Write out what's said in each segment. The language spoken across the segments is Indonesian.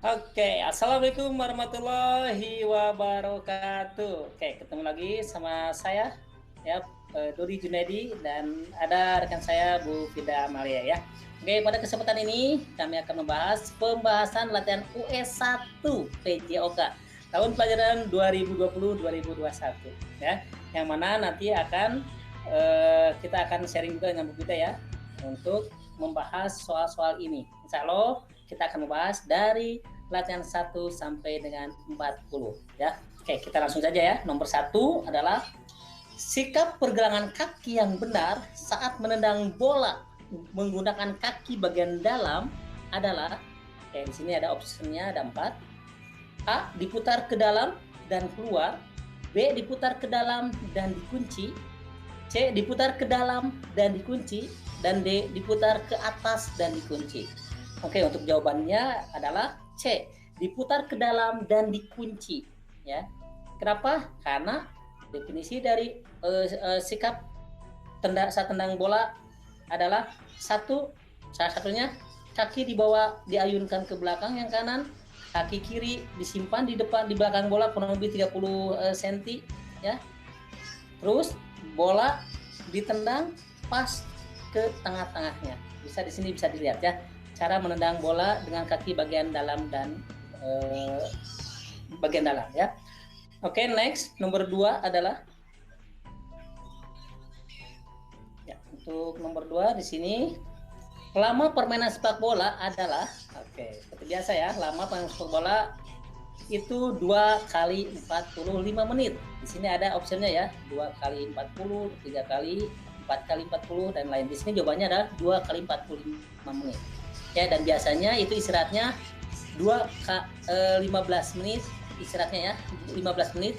Oke, assalamualaikum warahmatullahi wabarakatuh. Oke, ketemu lagi sama saya, ya, Dodi Junaidi, dan ada rekan saya Bu Fida Amalia ya. Oke, pada kesempatan ini kami akan membahas pembahasan latihan UE1 PJOK tahun pelajaran 2020-2021 ya, yang mana nanti akan kita akan sharing juga dengan Bu Fida ya untuk membahas soal-soal ini. Insya Allah kita akan membahas dari latihan 1 sampai dengan 40 ya. Oke, kita langsung saja ya. Nomor 1 adalah sikap pergelangan kaki yang benar saat menendang bola menggunakan kaki bagian dalam adalah, di sini ada opsinya, ada 4. A, diputar ke dalam dan keluar. B, diputar ke dalam dan dikunci. C, diputar ke dalam dan dikunci. Dan D, diputar ke atas dan dikunci. Oke, untuk jawabannya adalah C, diputar ke dalam dan dikunci ya. Kenapa? Karena definisi dari sikap saat tendang bola adalah salah satunya kaki diayunkan ke belakang yang kanan, kaki kiri disimpan di belakang bola kurang lebih 30 cm ya. Terus bola ditendang pas ke tengah-tengahnya. Bisa di sini bisa dilihat ya, cara menendang bola dengan kaki bagian dalam dan bagian dalam ya. Oke, next nomor 2 adalah ya, untuk nomor 2 di sini lama permainan sepak bola adalah, seperti biasa ya, lama permainan sepak bola itu 2 kali 45 menit. Di sini ada opsinya ya, 2 kali 40, 3 kali, 4 kali 40 dan lain. Di sini jawabannya adalah 2 kali 45 menit. Ya, dan biasanya itu istirahatnya 15 menit istirahatnya ya, 15 menit,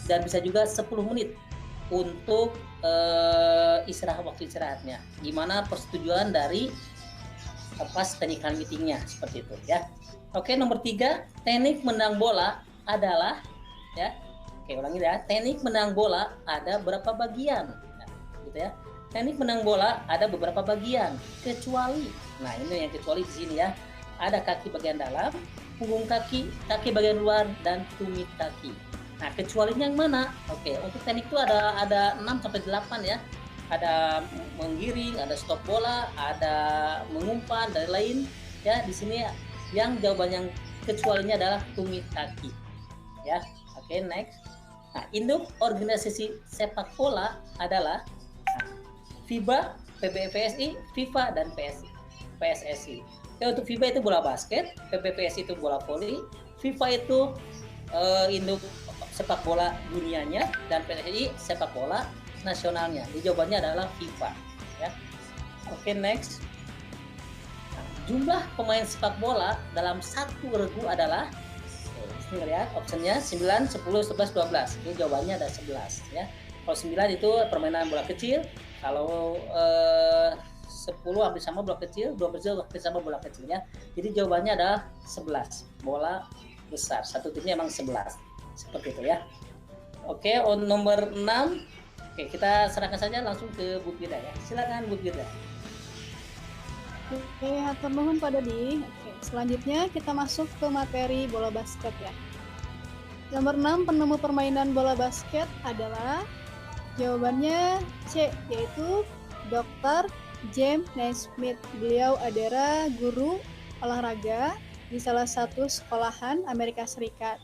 dan bisa juga 10 menit untuk waktu istirahatnya. Gimana persetujuan dari pas technical meetingnya, seperti itu ya. Oke, nomor 3, teknik menendang bola adalah ya. Oke, ulangi ya. Teknik menendang bola ada berapa bagian? Nah, gitu ya. Teknik menendang bola ada beberapa bagian, kecuali, nah ini yang kecuali di sini ya. Ada kaki bagian dalam, punggung kaki, kaki bagian luar, dan tumit kaki. Nah, kecualinya yang mana? Oke, untuk teknik itu ada 6 sampai 8 ya. Ada menggiring, ada stop bola, ada mengumpan, dan lain ya. Di sini yang jawaban yang kecualinya adalah tumit kaki ya. Oke, next. Nah, induk organisasi sepak bola adalah FIBA, PBVSI, FIFA, dan PSSI. Ya, untuk FIBA itu bola basket, PBVSI itu bola voli, FIFA itu induk sepak bola dunianya, dan PSSI sepak bola nasionalnya. Jadi jawabannya adalah FIFA ya. Oke, next. Nah, jumlah pemain sepak bola dalam satu regu adalah, ini lihat opsinya 9, 10, 11, 12. Ini jawabannya ada 11 ya. Kalau 9 itu permainan bola kecil, kalau 10 hampir sama bola kecil, 12 hampir sama bola kecil ya. Jadi jawabannya adalah 11 bola besar. Satu timnya emang 11. Seperti itu ya. Oke, nomor 6. Oke, kita serahkan saja langsung ke Bu Firda ya. Silakan Bu Firda. Oke, hatur nuhun Pak Dodi. Oke, selanjutnya kita masuk ke materi bola basket ya. Nomor 6, penemu permainan bola basket adalah jawabannya C, yaitu Dr. James Naismith. Beliau adalah guru olahraga di salah satu sekolahan Amerika Serikat.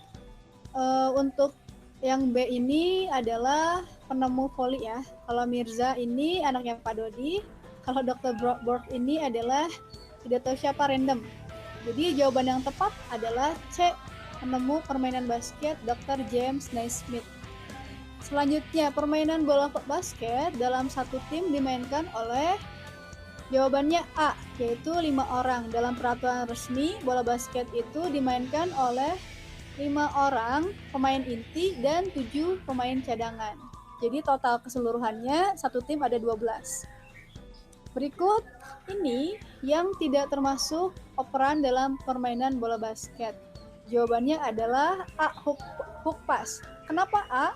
Untuk yang B ini adalah penemu voli ya. Kalau Mirza ini anaknya Pak Dodi. Kalau Dr. Borg ini adalah tidak tahu siapa, random. Jadi jawaban yang tepat adalah C, penemu permainan basket Dr. James Naismith. Selanjutnya, permainan bola basket dalam satu tim dimainkan oleh, jawabannya A, yaitu 5 orang. Dalam peraturan resmi, bola basket itu dimainkan oleh 5 orang pemain inti dan 7 pemain cadangan. Jadi total keseluruhannya satu tim ada 12. Berikut ini yang tidak termasuk operan dalam permainan bola basket. Jawabannya adalah A, hook pass. Kenapa A?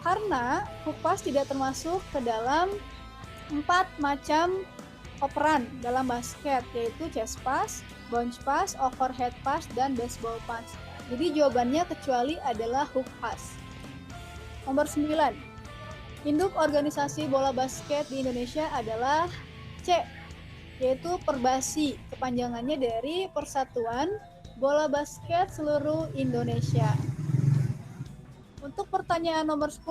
Karena hook pass tidak termasuk ke dalam 4 macam operan dalam basket, yaitu chest pass, bounce pass, overhead pass, dan baseball pass. Jadi jawabannya kecuali adalah hook pass. Nomor 9. Induk organisasi bola basket di Indonesia adalah C, yaitu Perbasi. Kepanjangannya dari Persatuan Bola Basket Seluruh Indonesia. Untuk pertanyaan nomor 10.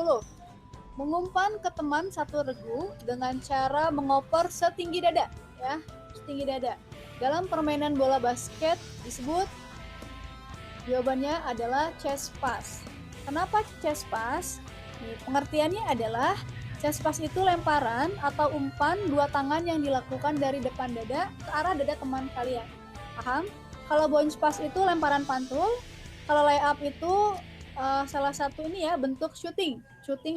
Mengumpan ke teman satu regu dengan cara mengoper setinggi dada, ya, setinggi dada. Dalam permainan bola basket disebut, jawabannya adalah chest pass. Kenapa chest pass? Nih, pengertiannya adalah chest pass itu lemparan atau umpan dua tangan yang dilakukan dari depan dada ke arah dada teman kalian. Paham? Kalau bounce pass itu lemparan pantul, kalau layup itu salah satu ini ya, bentuk shooting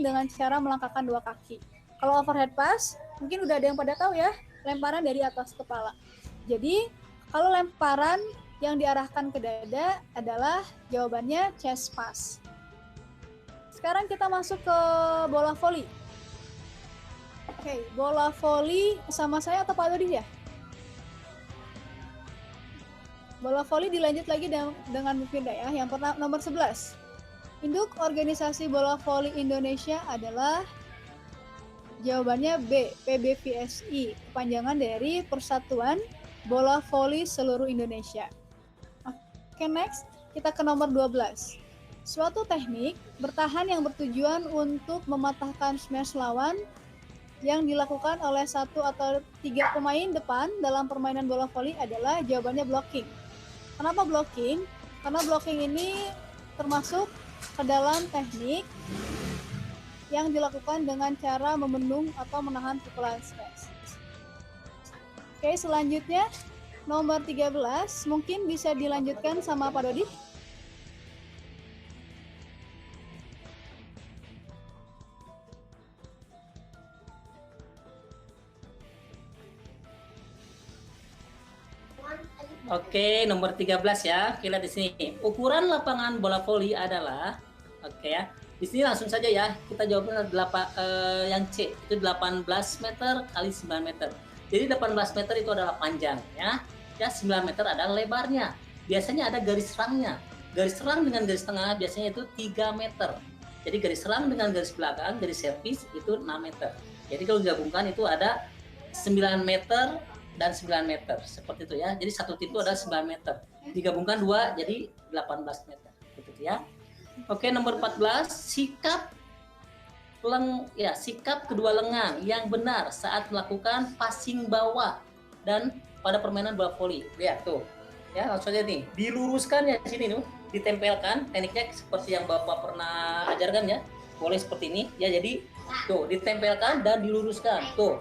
dengan cara melangkahkan dua kaki. Kalau overhead pass, mungkin udah ada yang pada tahu ya, lemparan dari atas kepala. Jadi, kalau lemparan yang diarahkan ke dada adalah jawabannya chest pass. Sekarang kita masuk ke bola voli. Oke, bola voli sama saya atau Pak Dodi ya? Bola voli dilanjut lagi dengan Mufinda ya. Yang pertama nomor 11. Induk organisasi bola voli Indonesia adalah jawabannya B, PBVSI, kepanjangan dari Persatuan Bola Voli Seluruh Indonesia. Oke, next kita ke nomor 12. Suatu teknik bertahan yang bertujuan untuk mematahkan smash lawan yang dilakukan oleh satu atau tiga pemain depan dalam permainan bola voli adalah jawabannya blocking. Kenapa blocking? Karena blocking ini termasuk ke dalam teknik yang dilakukan dengan cara membendung atau menahan pukulan smash. Oke, selanjutnya nomor 13, mungkin bisa dilanjutkan sama Pak Dodi. Oke, nomor 13 ya. Kita di sini. Ukuran lapangan bola voli adalah, oke ya. Di sini langsung saja ya. Kita jawabnya yang C, itu 18 meter kali 9 meter. Jadi 18 meter itu adalah panjang ya. Ya, 9 meter adalah lebarnya. Biasanya ada garis serangnya. Garis serang dengan garis tengah biasanya itu 3 meter. Jadi garis serang dengan garis belakang, garis servis itu 6 meter. Jadi kalau digabungkan itu ada 9 meter dan 9 meter, seperti itu ya. Jadi satu tim itu ada 9 meter. Digabungkan 2 jadi 18 meter. Begitu ya. Oke, nomor 14, sikap kedua lengan yang benar saat melakukan passing bawah dan pada permainan bola voli. Lihat tuh. Ya, langsung aja nih. Diluruskan ya di sini tuh, ditempelkan. Tekniknya seperti yang Bapak pernah ajarkan ya. Boleh seperti ini. Ya, jadi tuh ditempelkan dan diluruskan. Tuh.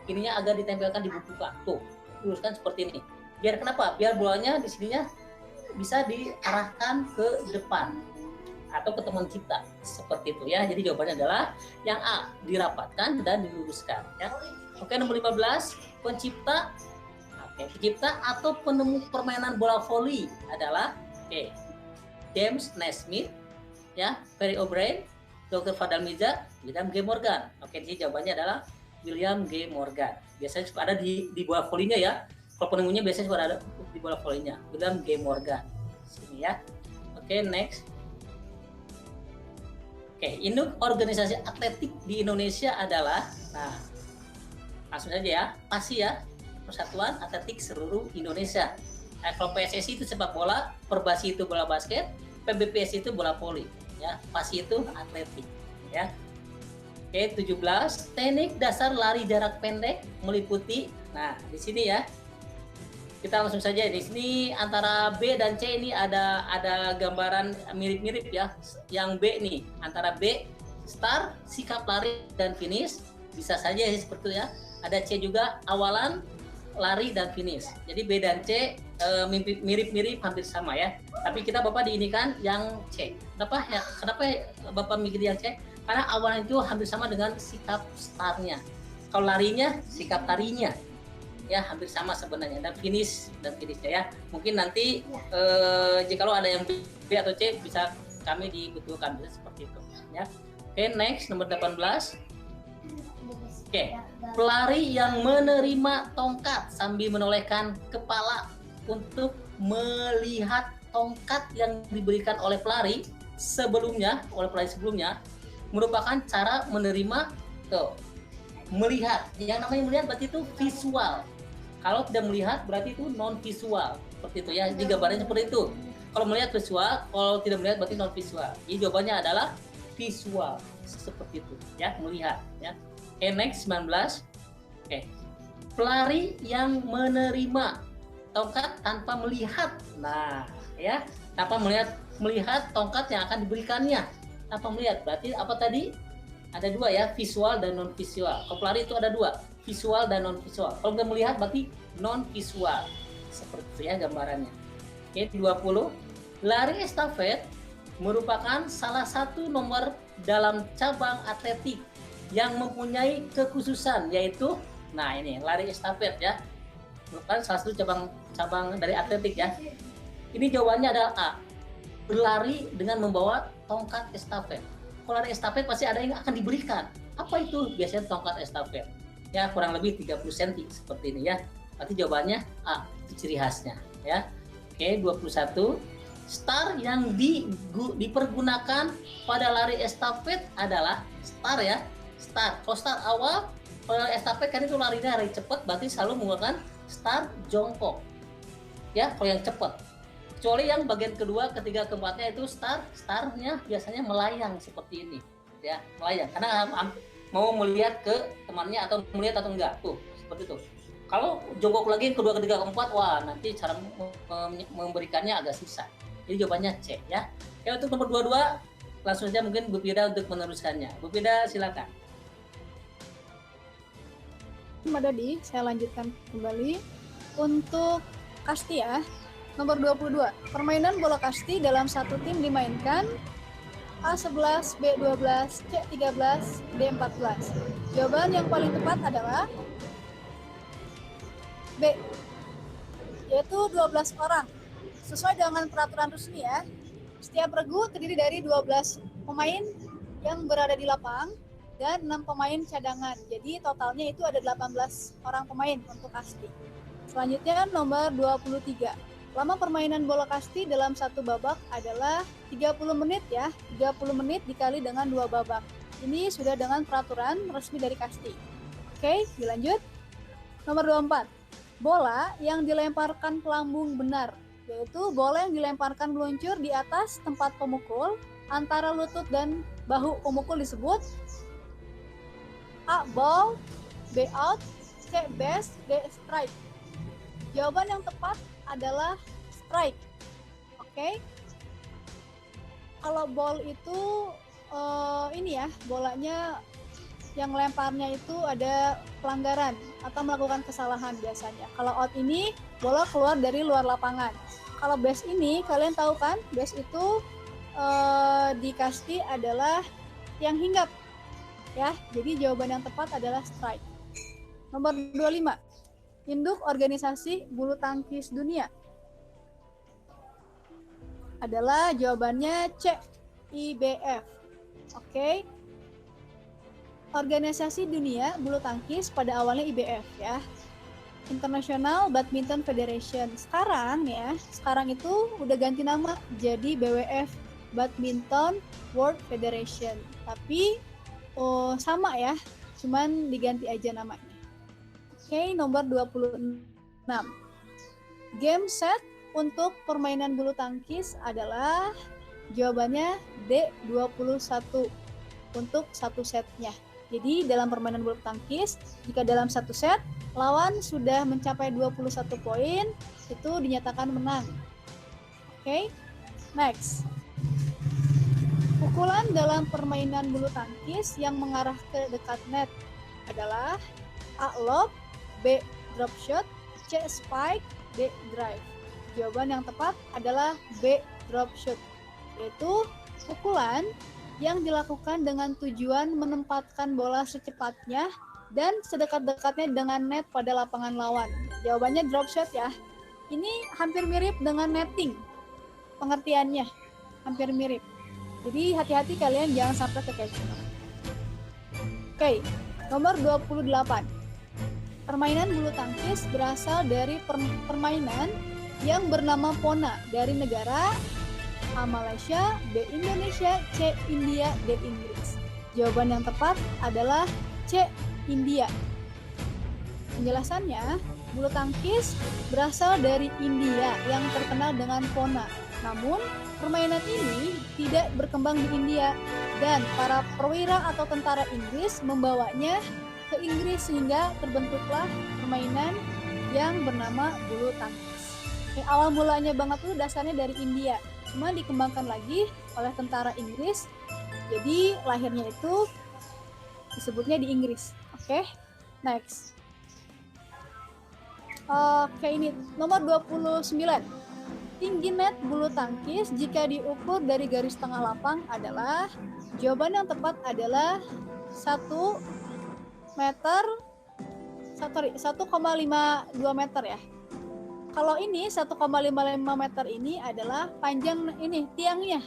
Ininya agak ditempelkan di bukukan. Tuh, luruskan seperti ini. Biar kenapa? Biar bolanya di sininya bisa diarahkan ke depan atau ke teman kita. Seperti itu ya. Jadi jawabannya adalah yang A, dirapatkan dan diluruskan ya. Oke, nomor 15, pencipta atau penemu permainan bola voli adalah James Naismith ya, Perry O'Brien, Dr. Fadal Miza, William G. Morgan. Oke, jadi jawabannya adalah William G. Morgan. Biasanya suka ada di bola volinya ya. Kalau penemunya biasanya suka ada di bola volinya. William G. Morgan. Sini ya. Oke, next. Oke, induk organisasi atletik di Indonesia adalah, nah, langsung saja ya, PASI ya, Persatuan Atletik Seluruh Indonesia. Kalau PSSI itu sepak bola, Perbasi itu bola basket, PBPSI itu bola voli. Ya, PASI itu atletik. Ya. Oke, 17, teknik dasar lari jarak pendek meliputi, nah di sini ya, kita langsung saja di sini antara B dan C ini ada gambaran mirip-mirip ya. Yang B nih, antara B start, sikap lari dan finish, bisa saja seperti itu ya. Ada C juga awalan, lari dan finish. Jadi B dan C mirip-mirip hampir sama ya. Tapi kita Bapak diinikan yang C. Kenapa ya Bapak mikir yang C? Karena awalan itu hampir sama dengan sikap startnya. Kalau larinya, sikap larinya ya hampir sama sebenarnya. Dan finishnya ya. Mungkin nanti jika ada yang B atau C bisa kami dibutuhkan, bisa seperti itu ya. Oke, next nomor 18. Oke, pelari yang menerima tongkat sambil menolehkan kepala untuk melihat tongkat yang diberikan oleh pelari sebelumnya, merupakan cara menerima tuh, melihat. Yang namanya melihat berarti itu visual. Kalau tidak melihat berarti itu non visual. Seperti itu ya. Jadi gambarnya seperti itu. Kalau melihat visual, kalau tidak melihat berarti non visual. Jadi jawabannya adalah visual. Seperti itu ya, melihat ya. Oke, next 19. Oke. Pelari yang menerima tongkat tanpa melihat. Nah, ya, tanpa melihat tongkat yang akan diberikannya. Tanpa melihat. Berarti apa tadi? Ada dua ya, visual dan non visual. Kalau pelari itu ada dua, visual dan non visual. Kalau nggak melihat berarti non visual. Seperti itu ya gambarannya. Oke, 20. Lari estafet merupakan salah satu nomor dalam cabang atletik yang mempunyai kekhususan, yaitu, nah ini lari estafet ya, merupakan salah satu cabang dari atletik ya. Ini jawabannya adalah A, berlari dengan membawa tongkat estafet. Kalau lari estafet pasti ada yang akan diberikan. Apa itu? Biasanya tongkat estafet ya, kurang lebih 30 cm seperti ini ya. Berarti jawabannya A, itu ciri khasnya ya. Oke, 21. Star yang dipergunakan pada lari estafet adalah star ya. Start. Kalau start awal, kalau estafet kan itu larinya lari cepat, berarti selalu menggunakan start jongkok. Ya, kalau yang cepat. Kecuali yang bagian kedua, ketiga, keempatnya itu startnya biasanya melayang seperti ini. Ya, melayang. Karena mau melihat ke temannya atau melihat atau enggak. Tuh, seperti itu. Kalau jongkok lagi kedua, ketiga, keempat, wah nanti cara memberikannya agak susah. Jadi jawabannya C ya. Ya, untuk nomor 22, langsung saja mungkin Bu Fida untuk meneruskannya. Bu Fida silakan. Mbak Dodi, saya lanjutkan kembali. Untuk kasti ya, nomor 22. Permainan bola kasti dalam satu tim dimainkan A11, B12, C13, D14. Jawaban yang paling tepat adalah B, yaitu 12 orang. Sesuai dengan peraturan resmi ya, setiap regu terdiri dari 12 pemain yang berada di lapang dan 6 pemain cadangan. Jadi totalnya itu ada 18 orang pemain untuk kasti. Selanjutnya nomor 23. Lama permainan bola kasti dalam satu babak adalah 30 menit ya. 30 menit dikali dengan 2 babak. Ini sudah dengan peraturan resmi dari kasti. Oke, dilanjut. Nomor 24. Bola yang dilemparkan pelambung benar, yaitu bola yang dilemparkan meluncur di atas tempat pemukul antara lutut dan bahu pemukul disebut A. Ball, B. Out, C. Base, D. Strike. Jawaban yang tepat adalah strike. Oke. Kalau ball itu ini ya, bolanya yang lemparnya itu ada pelanggaran atau melakukan kesalahan biasanya. Kalau out ini bola keluar dari luar lapangan. Kalau base ini kalian tahu kan, base itu di kasti adalah yang hinggap. Ya, jadi jawaban yang tepat adalah strike. Nomor 25. Induk Organisasi Bulu Tangkis Dunia adalah jawabannya C, IBF. Oke. Organisasi Dunia Bulu Tangkis pada awalnya IBF ya. International Badminton Federation. Sekarang itu udah ganti nama jadi BWF, Badminton World Federation. Tapi sama ya, cuman diganti aja namanya. Oke, nomor 26. Game set untuk permainan bulu tangkis adalah jawabannya D21 untuk satu setnya. Jadi dalam permainan bulu tangkis, jika dalam satu set lawan sudah mencapai 21 poin, itu dinyatakan menang. Oke, next. Pukulan dalam permainan bulu tangkis yang mengarah ke dekat net adalah A. Lob, B. Drop shot, C. Spike, D. Drive. Jawaban yang tepat adalah B. Drop shot, yaitu pukulan yang dilakukan dengan tujuan menempatkan bola secepatnya dan sedekat-dekatnya dengan net pada lapangan lawan. Jawabannya drop shot ya. Ini hampir mirip dengan netting. Pengertiannya hampir mirip. Jadi hati-hati kalian jangan sampai kekecoh. Oke, Nomor 28. Permainan bulu tangkis berasal dari permainan yang bernama Pona dari negara A. Malaysia, B. Indonesia, C. India, D. Inggris. Jawaban yang tepat adalah C. India. Penjelasannya, bulu tangkis berasal dari India yang terkenal dengan Pona. Namun, permainan ini tidak berkembang di India dan para perwira atau tentara Inggris membawanya ke Inggris sehingga terbentuklah permainan yang bernama bulu tangkis. Awal mulanya banget tuh dasarnya dari India, cuma dikembangkan lagi oleh tentara Inggris. Jadi lahirnya itu disebutnya di Inggris. Oke, next. Oke, ini nomor 29. Tinggi net bulu tangkis jika diukur dari garis tengah lapang adalah, jawaban yang tepat adalah 1,52 meter ya. Kalau ini 1,55 meter ini adalah panjang ini tiangnya.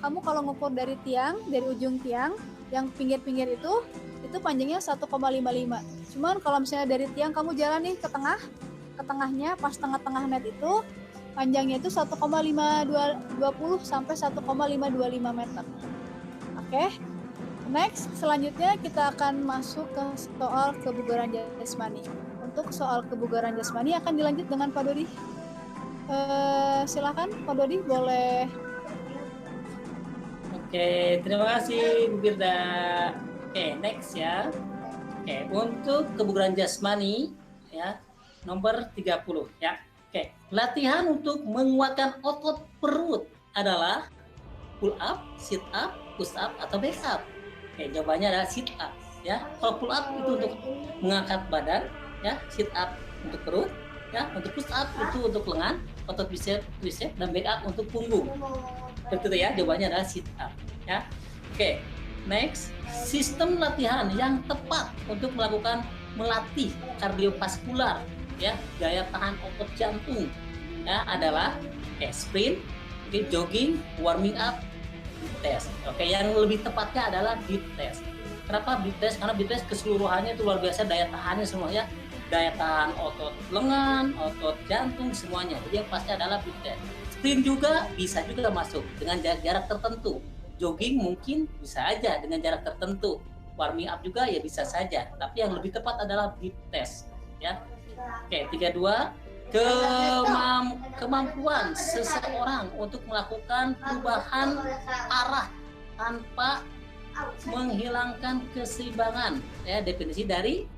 Kamu kalau ngukur dari tiang, dari ujung tiang yang pinggir-pinggir itu panjangnya 1,55. Cuman kalau misalnya dari tiang kamu jalan nih ke tengahnya pas tengah-tengah net itu panjangnya itu 1,520 sampai 1,525 meter. Oke. Next, selanjutnya kita akan masuk ke soal kebugaran jasmani. Untuk soal kebugaran jasmani akan dilanjut dengan Pak Dodi. Silakan Pak Dodi, boleh. Oke, terima kasih Bu Firda. Oke, next ya. Oke, untuk kebugaran jasmani ya, nomor 30 ya. Oke, latihan untuk menguatkan otot perut adalah pull up, sit up, push up atau back up. Oke, jawabannya adalah sit up ya. Kalau pull up itu untuk mengangkat badan ya, sit up untuk perut ya, untuk push up itu untuk lengan, otot bicep, dan back up untuk punggung. Betul ya, jawabannya adalah sit up ya. Oke, next, sistem latihan yang tepat untuk melatih kardiovaskular ya, daya tahan otot jantung ya adalah sprint, jogging, warming up, beat test. Oke, yang lebih tepatnya adalah beat test. Kenapa beat test? Karena beat test keseluruhannya itu luar biasa daya tahannya semuanya, daya tahan otot lengan, otot jantung semuanya. Jadi yang pasti adalah beat test. Sprint juga bisa juga masuk dengan jarak tertentu. Jogging mungkin bisa aja dengan jarak tertentu. Warming up juga ya bisa saja. Tapi yang lebih tepat adalah beat test ya. Oke, 32. Kemampuan seseorang untuk melakukan perubahan arah tanpa menghilangkan keseimbangan ya, definisi dari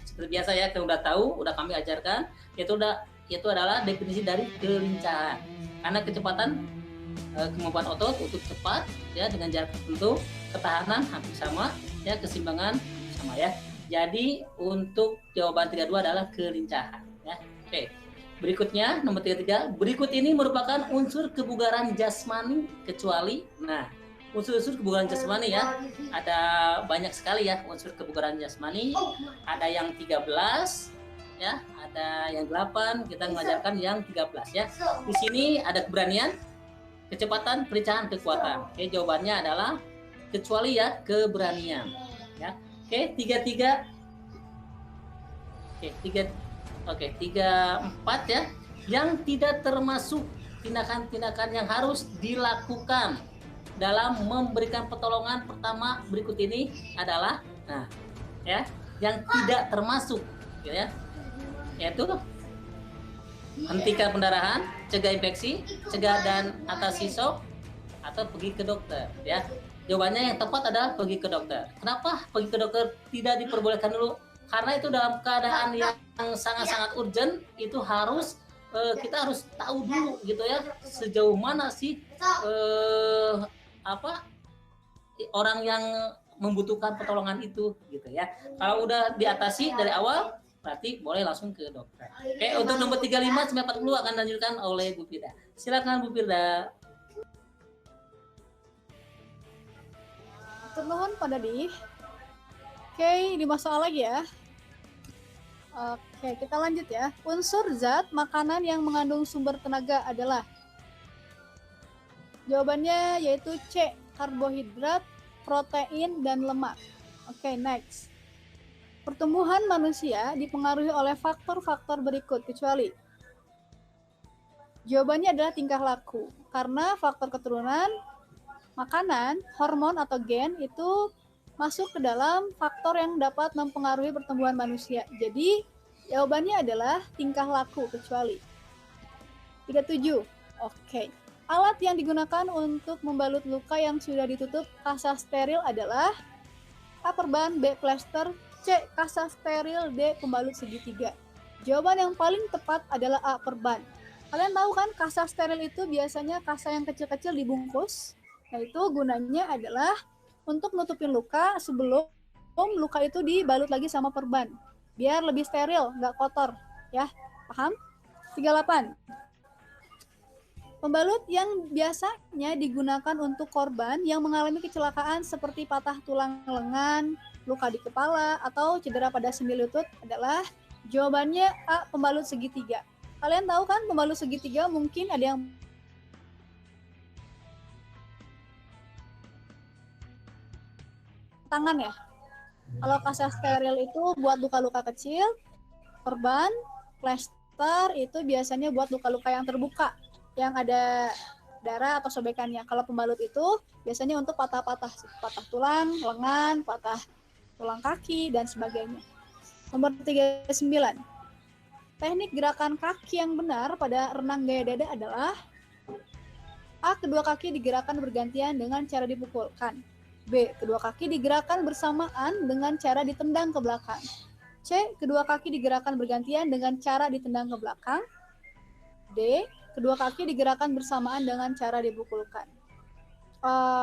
seperti biasa ya, kita udah tahu, udah kami ajarkan, itu adalah definisi dari kelincahan. Karena kecepatan kemampuan otot untuk cepat ya dengan jarak tertentu, ketahanan hampir sama ya, keseimbangan sama ya. Jadi untuk jawaban 32 adalah kelincahan ya. Oke. Berikutnya nomor 33, berikut ini merupakan unsur kebugaran jasmani kecuali. Nah, unsur-unsur kebugaran jasmani ya, ada banyak sekali ya unsur kebugaran jasmani. Ada yang 13 ya, ada yang 8, kita mengajarkan yang 13 ya. Di sini ada keberanian, kecepatan, perencanaan, kekuatan. Oke, jawabannya adalah kecuali ya, keberanian ya. Oke, 33. Oke, 34 ya. Yang tidak termasuk tindakan-tindakan yang harus dilakukan dalam memberikan pertolongan pertama berikut ini adalah ya, yang tidak termasuk ya. Yaitu hentikan pendarahan, cegah infeksi, cegah dan atasi shock, atau pergi ke dokter ya. Jawabannya yang tepat adalah pergi ke dokter. Kenapa pergi ke dokter tidak diperbolehkan dulu? Karena itu dalam keadaan yang sangat-sangat urgent, itu harus kita harus tahu dulu gitu ya, sejauh mana sih orang yang membutuhkan pertolongan itu gitu ya. Kalau udah diatasi dari awal, berarti boleh langsung ke dokter. Oke, untuk nomor 35 sampai 40 akan dilanjutkan oleh Bu Firda. Silakan Bu Firda. Nuhun Pak Dodi. Oke, 5 soal lagi ya. Oke, kita lanjut ya. Unsur zat makanan yang mengandung sumber tenaga adalah, jawabannya yaitu C, karbohidrat, protein, dan lemak. Oke, next. pertumbuhan manusia dipengaruhi oleh faktor-faktor berikut kecuali. Jawabannya adalah tingkah laku. Karena faktor keturunan, makanan, hormon atau gen itu masuk ke dalam faktor yang dapat mempengaruhi pertumbuhan manusia. Jadi, jawabannya adalah tingkah laku kecuali. 37. Oke. Alat yang digunakan untuk membalut luka yang sudah ditutup kasa steril adalah A. Perban, B. Plester, C. Kasa steril, D. Pembalut segitiga. Jawaban yang paling tepat adalah A. Perban. Kalian tahu kan kasa steril itu biasanya kasa yang kecil-kecil dibungkus. Nah itu gunanya adalah untuk nutupin luka sebelum luka itu dibalut lagi sama perban. Biar lebih steril, nggak kotor. Ya, paham? 38. Pembalut yang biasanya digunakan untuk korban yang mengalami kecelakaan seperti patah tulang lengan, luka di kepala, atau cedera pada sendi lutut adalah jawabannya A. Pembalut segitiga. Kalian tahu kan pembalut segitiga mungkin ada yang tangan ya. Kalau kasa steril itu buat luka-luka kecil, perban, plester itu biasanya buat luka-luka yang terbuka, yang ada darah atau sobekannya. Kalau pembalut itu biasanya untuk patah-patah, patah tulang, lengan, patah tulang kaki, dan sebagainya. Nomor 39. Teknik gerakan kaki yang benar pada renang gaya dada adalah A. Kedua kaki digerakkan bergantian dengan cara dipukulkan. B. Kedua kaki digerakkan bersamaan dengan cara ditendang ke belakang. C. Kedua kaki digerakkan bergantian dengan cara ditendang ke belakang. D. Kedua kaki digerakkan bersamaan dengan cara dipukulkan.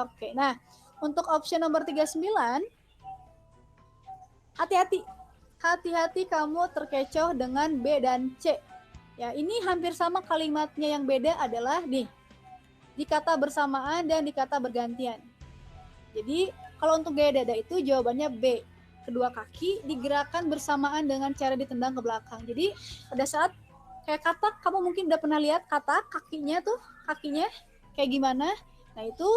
Oke, nah untuk opsi nomor 39, hati-hati. Hati-hati kamu terkecoh dengan B dan C. Ya, ini hampir sama kalimatnya, yang beda adalah di kata bersamaan dan di kata bergantian. Jadi, kalau untuk gaya dada itu jawabannya B. Kedua kaki digerakkan bersamaan dengan cara ditendang ke belakang. Jadi, pada saat kayak kata, kamu mungkin udah pernah lihat kata kakinya kayak gimana. Nah, itu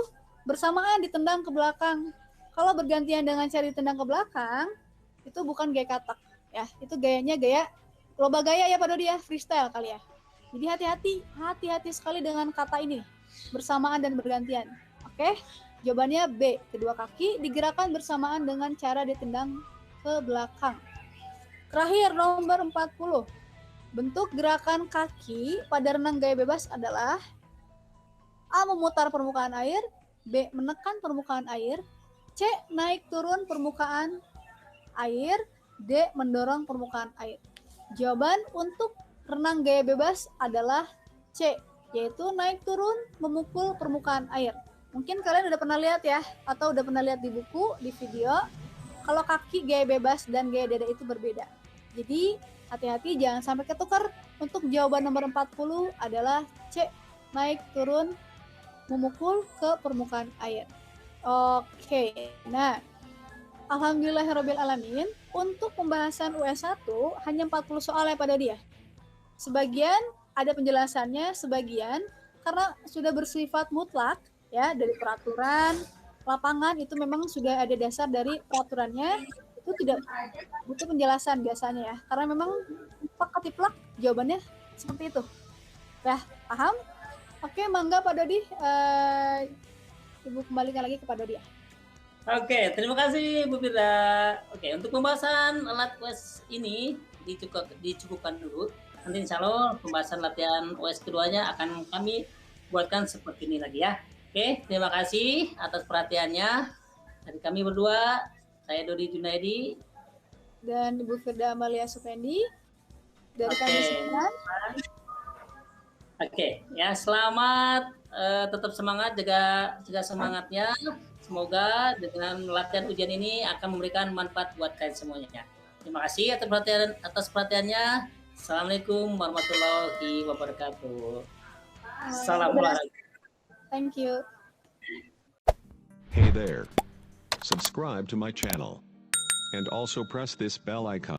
bersamaan ditendang ke belakang. Kalau bergantian dengan cara ditendang ke belakang, itu bukan gaya katak ya, itu gayanya gaya loba gaya ya Pak Dodi ya, freestyle kali ya. Jadi hati-hati sekali dengan kata ini, bersamaan dan bergantian. Oke, jawabannya B. Kedua kaki digerakkan bersamaan dengan cara ditendang ke belakang. Terakhir nomor 40. Bentuk gerakan kaki pada renang gaya bebas adalah A. Memutar permukaan air, B. Menekan permukaan air, C. Naik turun permukaan air, D. Mendorong permukaan air. Jawaban untuk renang gaya bebas adalah C, yaitu naik turun memukul permukaan air. Mungkin kalian udah pernah lihat ya, atau udah pernah lihat di buku, di video, kalau kaki gaya bebas dan gaya dada itu berbeda. Jadi hati-hati jangan sampai ketukar. Untuk jawaban nomor 40 adalah C, naik turun memukul ke permukaan air. Oke, nah alhamdulillahirrabbilalamin, untuk pembahasan US1 hanya 40 soal ya Pak Dodi ya. Sebagian ada penjelasannya, sebagian karena sudah bersifat mutlak ya, dari peraturan lapangan itu memang sudah ada dasar dari peraturannya, itu tidak butuh penjelasan biasanya ya, karena memang plak jawabannya seperti itu. Ya, paham? Oke, mangga Pak Dodi, Ibu kembalikan lagi ke Pak Dodi ya. Oke, terima kasih Bu Firda. Oke, untuk pembahasan alat US ini dicukupkan dulu. Nanti insya Allah pembahasan latihan US keduanya akan kami buatkan seperti ini lagi ya. Oke, terima kasih atas perhatiannya. Dari kami berdua, saya Dodi Junaidi dan Ibu Firda Amalia Supendi dari kami semua. Oke, ya selamat, tetap semangat, jaga semangatnya. Semoga dengan latihan ujian ini akan memberikan manfaat buat kalian semuanya. Terima kasih atas perhatiannya. Assalamualaikum warahmatullahi wabarakatuh. Salam olahraga. Thank you. Hey there. Subscribe to my channel. And also press this bell icon.